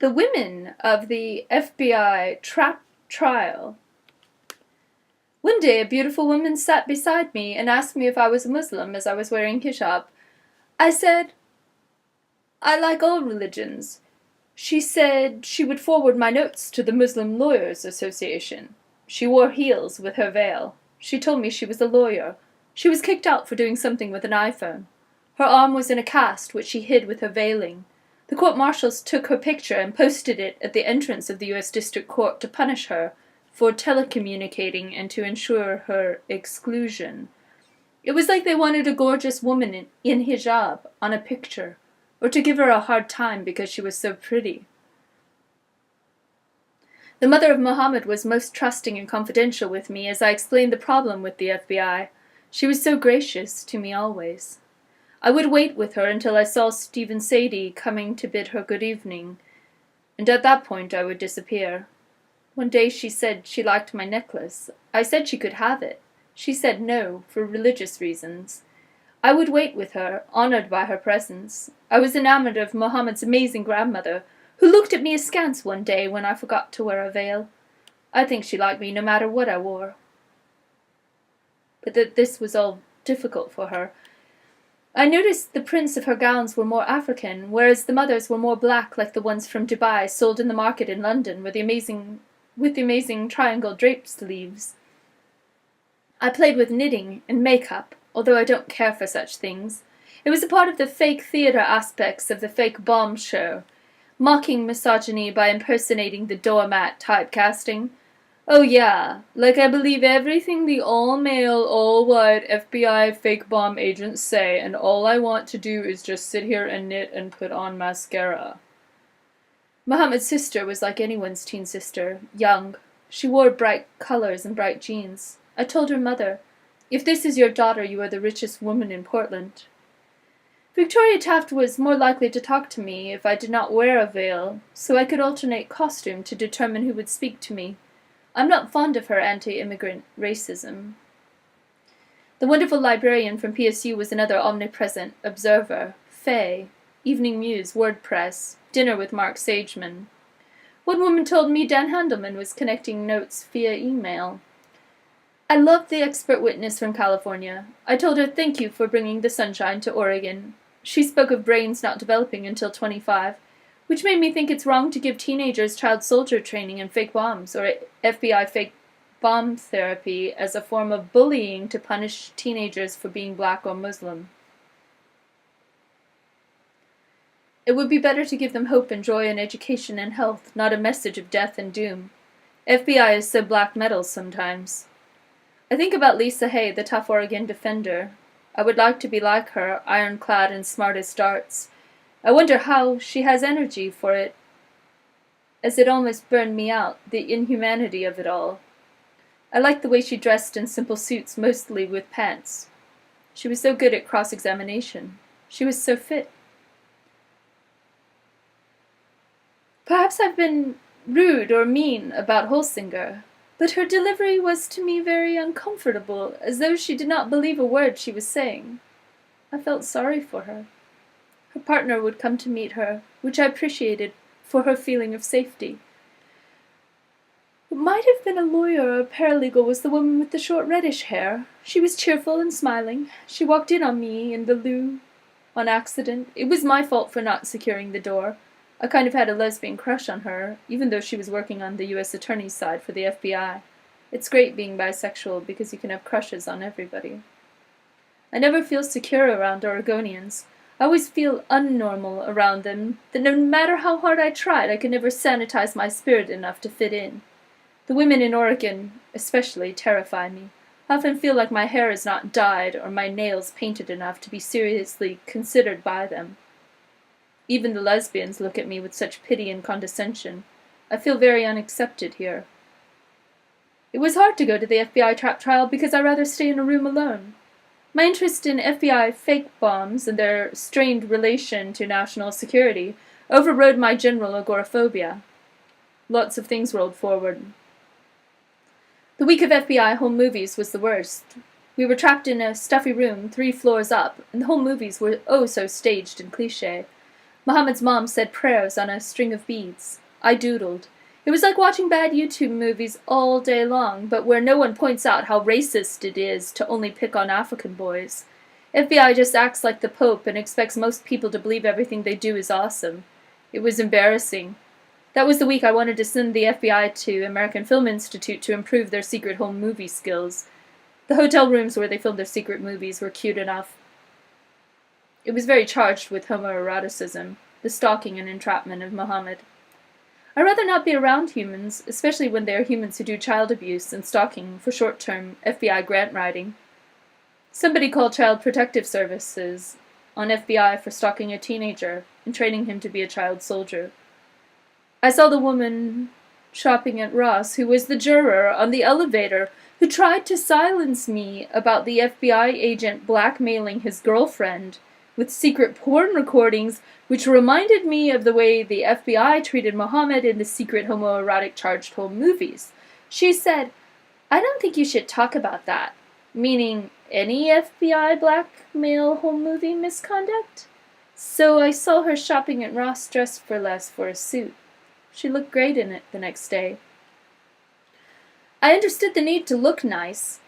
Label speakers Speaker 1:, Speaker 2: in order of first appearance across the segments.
Speaker 1: The women of the FBI trap trial. One day a beautiful woman sat beside me and asked me if I was a Muslim as I was wearing hijab. I said, I like all religions. She said she would forward my notes to the Muslim Lawyers Association. She wore heels with her veil. She told me she was a lawyer. She was kicked out for doing something with an iPhone. Her arm was in a cast, which she hid with her veiling. The court-martials took her picture and posted it at the entrance of the U.S. District Court to punish her for telecommunicating and to ensure her exclusion. It was like they wanted a gorgeous woman in hijab on a picture, or to give her a hard time because she was so pretty. The mother of Muhammad was most trusting and confidential with me as I explained the problem with the FBI. She was so gracious to me always. I would wait with her until I saw Stephen Sadie coming to bid her good evening, and at that point I would disappear. One day she said she liked my necklace. I said she could have it. She said no, for religious reasons. I would wait with her, honored by her presence. I was enamored of Muhammad's amazing grandmother, who looked at me askance one day when I forgot to wear a veil. I think she liked me no matter what I wore. But that this was all difficult for her. I noticed the prints of her gowns were more African, whereas the mothers were more black like the ones from Dubai sold in the market in London with the amazing triangle draped sleeves. I played with knitting and makeup, although I don't care for such things. It was a part of the fake theatre aspects of the fake bomb show, mocking misogyny by impersonating the doormat typecasting. Oh yeah, like I believe everything the all-male, all-white FBI fake bomb agents say, and all I want to do is just sit here and knit and put on mascara. Muhammad's sister was like anyone's teen sister, young. She wore bright colors and bright jeans. I told her mother, if this is your daughter, you are the richest woman in Portland. Victoria Taft was more likely to talk to me if I did not wear a veil, so I could alternate costume to determine who would speak to me. I'm not fond of her anti-immigrant racism. The wonderful librarian from PSU was another omnipresent observer. Faye, Evening Muse, WordPress, dinner with Mark Sageman. One woman told me Dan Handelman was connecting notes via email. I loved the expert witness from California. I told her thank you for bringing the sunshine to Oregon. She spoke of brains not developing until 25, which made me think it's wrong to give teenagers child soldier training in fake bombs or FBI fake bomb therapy as a form of bullying to punish teenagers for being black or Muslim. It would be better to give them hope and joy and education and health, not a message of death and doom. FBI is so black metal sometimes. I think about Lisa Hay, the tough Oregon defender. I would like to be like her, ironclad and smart as darts. I wonder how she has energy for it, as it almost burned me out, the inhumanity of it all. I liked the way she dressed in simple suits, mostly with pants. She was so good at cross-examination. She was so fit. Perhaps I've been rude or mean about Holsinger, but her delivery was to me very uncomfortable, as though she did not believe a word she was saying. I felt sorry for her. Her partner would come to meet her, which I appreciated for her feeling of safety. What might have been a lawyer or a paralegal was the woman with the short reddish hair. She was cheerful and smiling. She walked in on me in the loo on accident. It was my fault for not securing the door. I kind of had a lesbian crush on her, even though she was working on the U.S. Attorney's side for the FBI. It's great being bisexual because you can have crushes on everybody. I never feel secure around Oregonians. I always feel unnormal around them, that no matter how hard I tried, I could never sanitize my spirit enough to fit in. The women in Oregon, especially, terrify me. I often feel like my hair is not dyed or my nails painted enough to be seriously considered by them. Even the lesbians look at me with such pity and condescension. I feel very unaccepted here. It was hard to go to the FBI trap trial because I'd rather stay in a room alone. My interest in FBI fake bombs and their strained relation to national security overrode my general agoraphobia. Lots of things rolled forward. The week of FBI home movies was the worst. We were trapped in a stuffy room 3 floors up, and the home movies were oh so staged and cliché. Mohammed's mom said prayers on a string of beads. I doodled. It was like watching bad YouTube movies all day long, but where no one points out how racist it is to only pick on African boys. FBI just acts like the Pope and expects most people to believe everything they do is awesome. It was embarrassing. That was the week I wanted to send the FBI to American Film Institute to improve their secret home movie skills. The hotel rooms where they filmed their secret movies were cute enough. It was very charged with homoeroticism, the stalking and entrapment of Mohammed. I'd rather not be around humans, especially when they are humans who do child abuse and stalking for short-term FBI grant writing. Somebody called Child Protective Services on FBI for stalking a teenager and training him to be a child soldier. I saw the woman shopping at Ross who was the juror on the elevator who tried to silence me about the FBI agent blackmailing his girlfriend with secret porn recordings, which reminded me of the way the FBI treated Mohammed in the secret homoerotic charged home movies. She said, "I don't think you should talk about that," meaning any FBI blackmail home movie misconduct. So I saw her shopping at Ross dressed for less for a suit. She looked great in it the next day. I understood the need to look nice,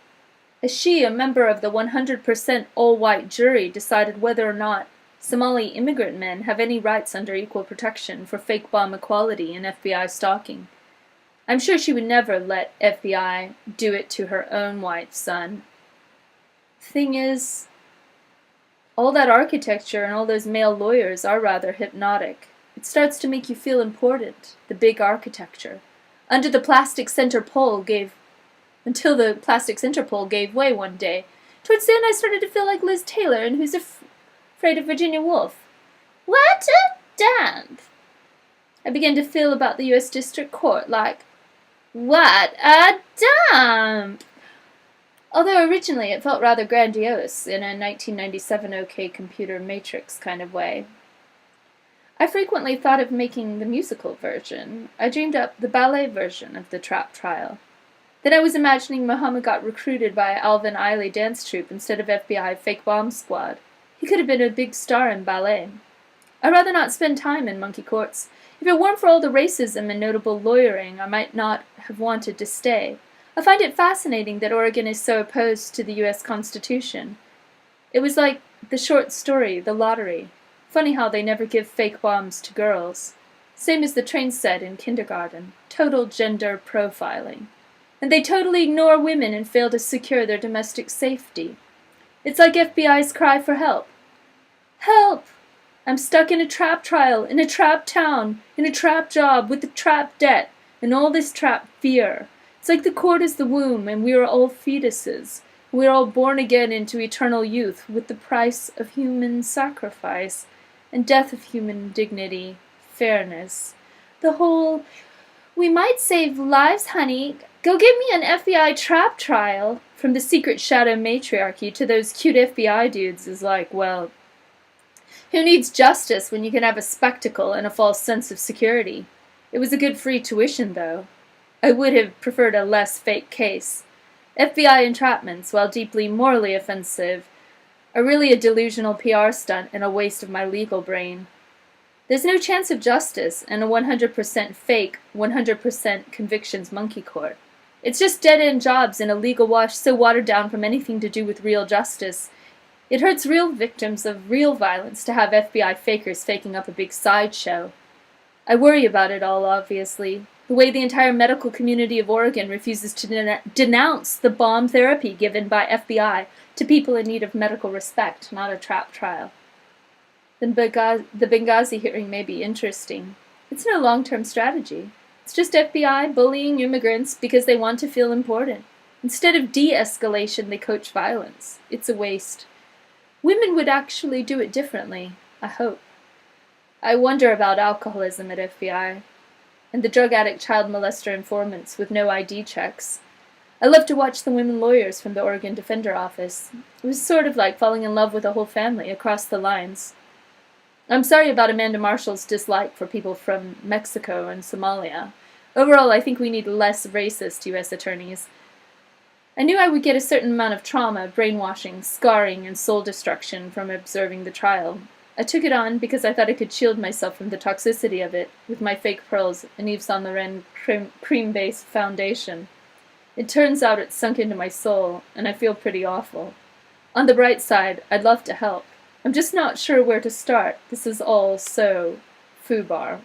Speaker 1: as she, a member of the 100% all-white jury, decided whether or not Somali immigrant men have any rights under equal protection for fake bomb equality and FBI stalking. I'm sure she would never let FBI do it to her own white son. Thing is, all that architecture and all those male lawyers are rather hypnotic. It starts to make you feel important, the big architecture. Until the plastic center pole gave way one day. Towards the end I started to feel like Liz Taylor in Who's Afraid of Virginia Woolf. What a dump! I began to feel about the U.S. District Court like, what a dump! Although originally it felt rather grandiose in a 1997 OK Computer Matrix kind of way. I frequently thought of making the musical version. I dreamed up the ballet version of the trap trial. Then I was imagining Mohammed got recruited by Alvin Ailey dance troupe instead of FBI fake bomb squad. He could have been a big star in ballet. I'd rather not spend time in monkey courts. If it weren't for all the racism and notable lawyering, I might not have wanted to stay. I find it fascinating that Oregon is so opposed to the U.S. Constitution. It was like the short story, The Lottery. Funny how they never give fake bombs to girls. Same as the train set in kindergarten. Total gender profiling. And they totally ignore women and fail to secure their domestic safety. It's like FBI's cry for help. Help! I'm stuck in a trap trial, in a trap town, in a trap job, with a trap debt, and all this trap fear. It's like the court is the womb, and we are all fetuses. We are all born again into eternal youth, with the price of human sacrifice, and death of human dignity, fairness. The whole, we might save lives, honey. Go get me an FBI trap trial, from the secret shadow matriarchy to those cute FBI dudes is like, well, who needs justice when you can have a spectacle and a false sense of security? It was a good free tuition, though. I would have preferred a less fake case. FBI entrapments, while deeply morally offensive, are really a delusional PR stunt and a waste of my legal brain. There's no chance of justice in a 100% fake, 100% convictions monkey court. It's just dead-end jobs and a legal wash so watered down from anything to do with real justice. It hurts real victims of real violence to have FBI fakers faking up a big sideshow. I worry about it all, obviously. The way the entire medical community of Oregon refuses to denounce the bomb therapy given by FBI to people in need of medical respect, not a trap trial. The Benghazi hearing may be interesting. It's no long-term strategy. It's just FBI bullying immigrants because they want to feel important. Instead of de-escalation, they coach violence. It's a waste. Women would actually do it differently, I hope. I wonder about alcoholism at FBI, and the drug addict child molester informants with no ID checks. I love to watch the women lawyers from the Oregon Defender Office. It was sort of like falling in love with a whole family across the lines. I'm sorry about Amanda Marshall's dislike for people from Mexico and Somalia. Overall, I think we need less racist U.S. attorneys. I knew I would get a certain amount of trauma, brainwashing, scarring, and soul destruction from observing the trial. I took it on because I thought I could shield myself from the toxicity of it with my fake pearls and Yves Saint Laurent cream-based foundation. It turns out it's sunk into my soul, and I feel pretty awful. On the bright side, I'd love to help. I'm just not sure where to start. This is all so foobar.